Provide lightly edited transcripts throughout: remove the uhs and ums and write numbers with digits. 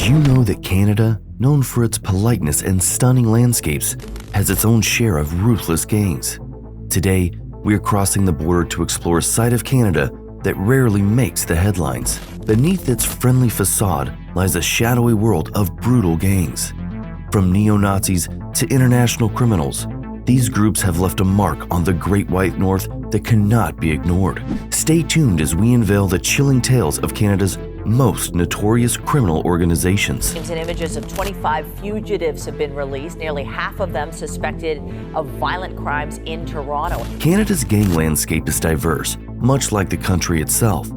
you know that Canada, known for its politeness and stunning landscapes, has its own share of ruthless gangs? Today, we are crossing the border to explore a side of Canada that rarely makes the headlines. Beneath its friendly facade lies a shadowy world of brutal gangs. From neo-Nazis to international criminals, these groups have left a mark on the Great White North that cannot be ignored. Stay tuned as we unveil the chilling tales of Canada's most notorious criminal organizations. And images of 25 fugitives have been released, nearly half of them suspected of violent crimes in Toronto. Canada's gang landscape is diverse, much like the country itself.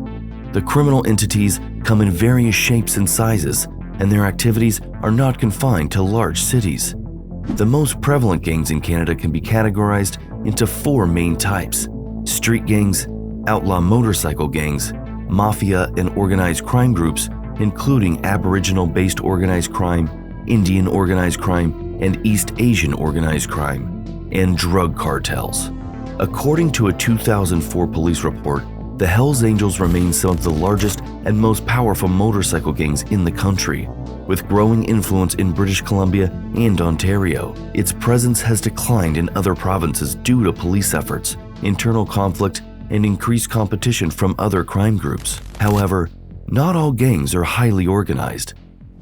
The criminal entities come in various shapes and sizes, and their activities are not confined to large cities. The most prevalent gangs in Canada can be categorized into four main types: street gangs, outlaw motorcycle gangs, mafia and organized crime groups, including Aboriginal-based organized crime, Indian organized crime, and East Asian organized crime, and drug cartels. According to a 2004 police report, the Hells Angels remain some of the largest and most powerful motorcycle gangs in the country. With growing influence in British Columbia and Ontario, its presence has declined in other provinces due to police efforts, internal conflict, and increased competition from other crime groups. However, not all gangs are highly organized.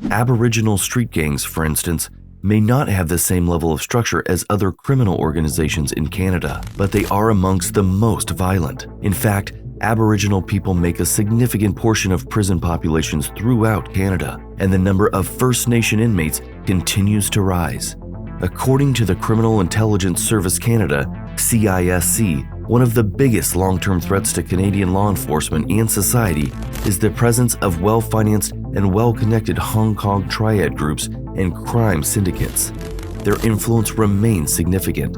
Aboriginal street gangs, for instance, may not have the same level of structure as other criminal organizations in Canada, but they are amongst the most violent. In fact, Aboriginal people make a significant portion of prison populations throughout Canada, and the number of First Nation inmates continues to rise. According to the Criminal Intelligence Service Canada, CISC, one of the biggest long-term threats to Canadian law enforcement and society is the presence of well-financed and well-connected Hong Kong triad groups and crime syndicates. Their influence remains significant.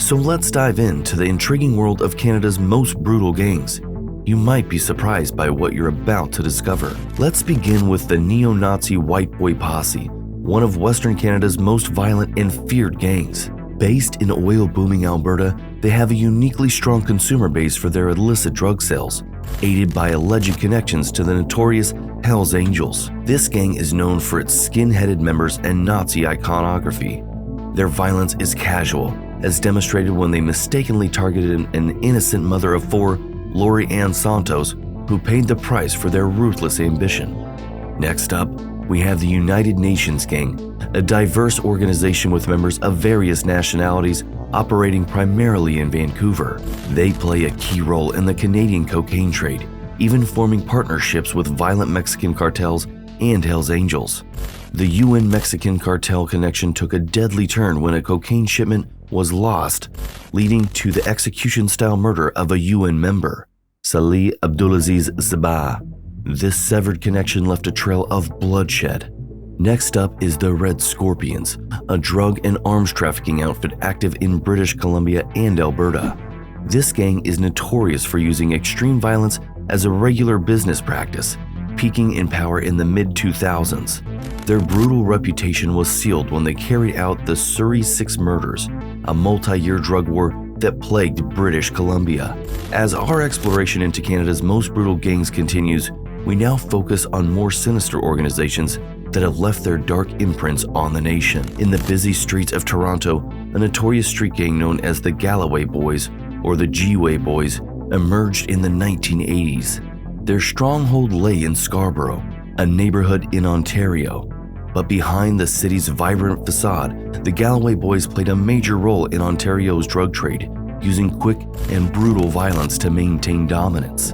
So let's dive into the intriguing world of Canada's most brutal gangs. You might be surprised by what you're about to discover. Let's begin with the neo-Nazi White Boy Posse, one of Western Canada's most violent and feared gangs. Based in oil-booming Alberta, they have a uniquely strong consumer base for their illicit drug sales, aided by alleged connections to the notorious Hells Angels. This gang is known for its skin-headed members and Nazi iconography. Their violence is casual, as demonstrated when they mistakenly targeted an innocent mother of four, Lori Ann Santos, who paid the price for their ruthless ambition. Next up, we have the United Nations Gang, a diverse organization with members of various nationalities operating primarily in Vancouver. They play a key role in the Canadian cocaine trade, even forming partnerships with violent Mexican cartels and Hells Angels. The UN-Mexican cartel connection took a deadly turn when a cocaine shipment was lost, leading to the execution-style murder of a UN member, Salih Abdulaziz Sabah. This severed connection left a trail of bloodshed. Next up is the Red Scorpions, a drug and arms trafficking outfit active in British Columbia and Alberta. This gang is notorious for using extreme violence as a regular business practice, peaking in power in the mid-2000s. Their brutal reputation was sealed when they carried out the Surrey Six murders, a multi-year drug war that plagued British Columbia. As our exploration into Canada's most brutal gangs continues, we now focus on more sinister organizations that have left their dark imprints on the nation. In the busy streets of Toronto, a notorious street gang known as the Galloway Boys, or the G-Way Boys, emerged in the 1980s. Their stronghold lay in Scarborough, a neighborhood in Ontario. But behind the city's vibrant facade, the Galloway Boys played a major role in Ontario's drug trade, using quick and brutal violence to maintain dominance.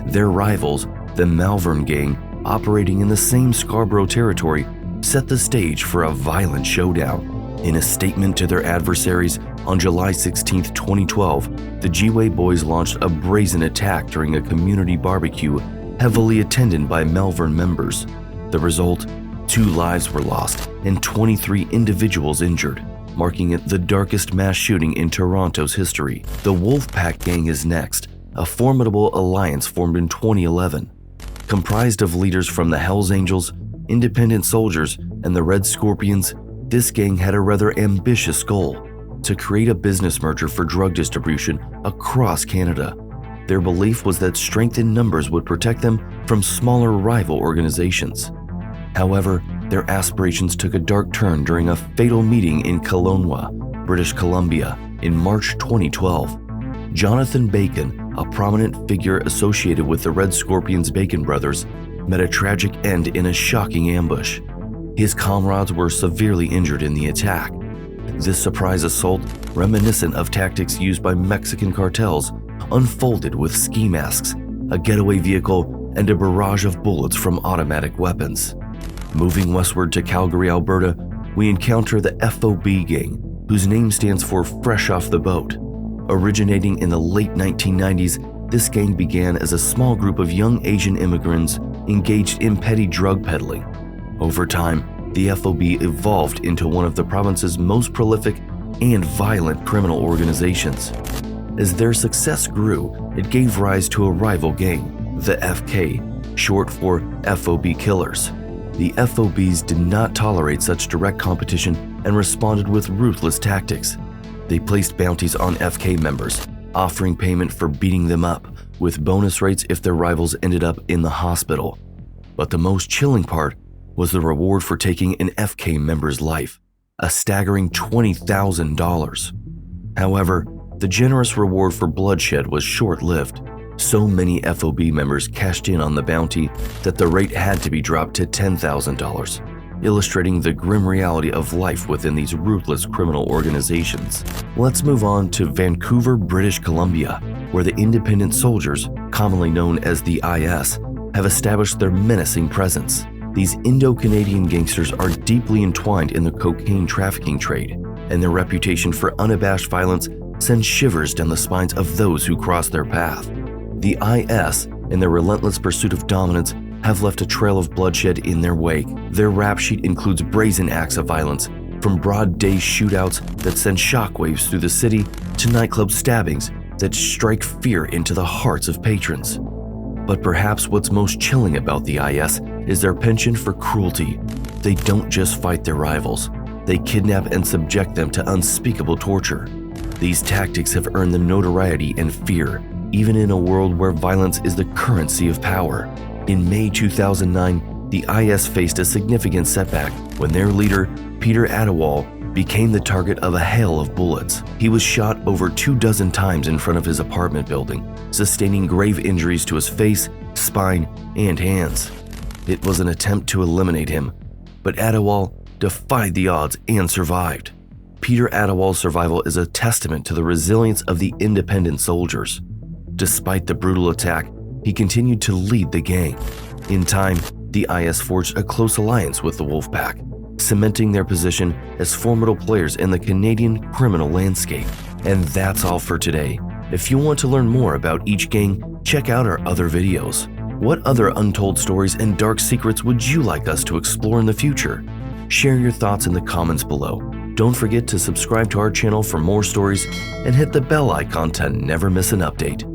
Their rivals, the Malvern Gang, operating in the same Scarborough territory, set the stage for a violent showdown. In a statement to their adversaries on July 16, 2012, the G-Way Boys launched a brazen attack during a community barbecue heavily attended by Malvern members. The result? 2 lives were lost and 23 individuals injured, marking it the darkest mass shooting in Toronto's history. The Wolfpack Gang is next, a formidable alliance formed in 2011. Comprised of leaders from the Hells Angels, independent soldiers, and the Red Scorpions, this gang had a rather ambitious goal: to create a business merger for drug distribution across Canada. Their belief was that strength in numbers would protect them from smaller rival organizations. However, their aspirations took a dark turn during a fatal meeting in Kelowna, British Columbia, in March 2012. Jonathan Bacon, a prominent figure associated with the Red Scorpions Bacon brothers, met a tragic end in a shocking ambush. His comrades were severely injured in the attack. This surprise assault, reminiscent of tactics used by Mexican cartels, unfolded with ski masks, a getaway vehicle, and a barrage of bullets from automatic weapons. Moving westward to Calgary, Alberta, we encounter the FOB gang, whose name stands for Fresh Off the Boat. Originating in the late 1990s, this gang began as a small group of young Asian immigrants engaged in petty drug peddling. Over time, the FOB evolved into one of the province's most prolific and violent criminal organizations. As their success grew, it gave rise to a rival gang, the FK, short for FOB Killers. The FOBs did not tolerate such direct competition and responded with ruthless tactics. They placed bounties on FK members, offering payment for beating them up, with bonus rates if their rivals ended up in the hospital. But the most chilling part was the reward for taking an FK member's life, a staggering $20,000. However, the generous reward for bloodshed was short-lived. So many FOB members cashed in on the bounty that the rate had to be dropped to $10,000, illustrating the grim reality of life within these ruthless criminal organizations. Let's move on to Vancouver, British Columbia, where the independent soldiers, commonly known as the IS, have established their menacing presence. These Indo-Canadian gangsters are deeply entwined in the cocaine trafficking trade, and their reputation for unabashed violence sends shivers down the spines of those who cross their path. The IS, in their relentless pursuit of dominance, have left a trail of bloodshed in their wake. Their rap sheet includes brazen acts of violence, from broad-day shootouts that send shockwaves through the city to nightclub stabbings that strike fear into the hearts of patrons. But perhaps what's most chilling about the IS is their penchant for cruelty. They don't just fight their rivals, they kidnap and subject them to unspeakable torture. These tactics have earned them notoriety and fear, even in a world where violence is the currency of power. In May 2009, the IS faced a significant setback when their leader, Peter Adewale, became the target of a hail of bullets. He was shot over 24 times in front of his apartment building, sustaining grave injuries to his face, spine, and hands. It was an attempt to eliminate him, but Adewale defied the odds and survived. Peter Adewale's survival is a testament to the resilience of the independent soldiers. Despite the brutal attack, he continued to lead the gang. In time, the IS forged a close alliance with the Wolfpack, cementing their position as formidable players in the Canadian criminal landscape. And that's all for today. If you want to learn more about each gang, check out our other videos. What other untold stories and dark secrets would you like us to explore in the future? Share your thoughts in the comments below. Don't forget to subscribe to our channel for more stories and hit the bell icon to never miss an update.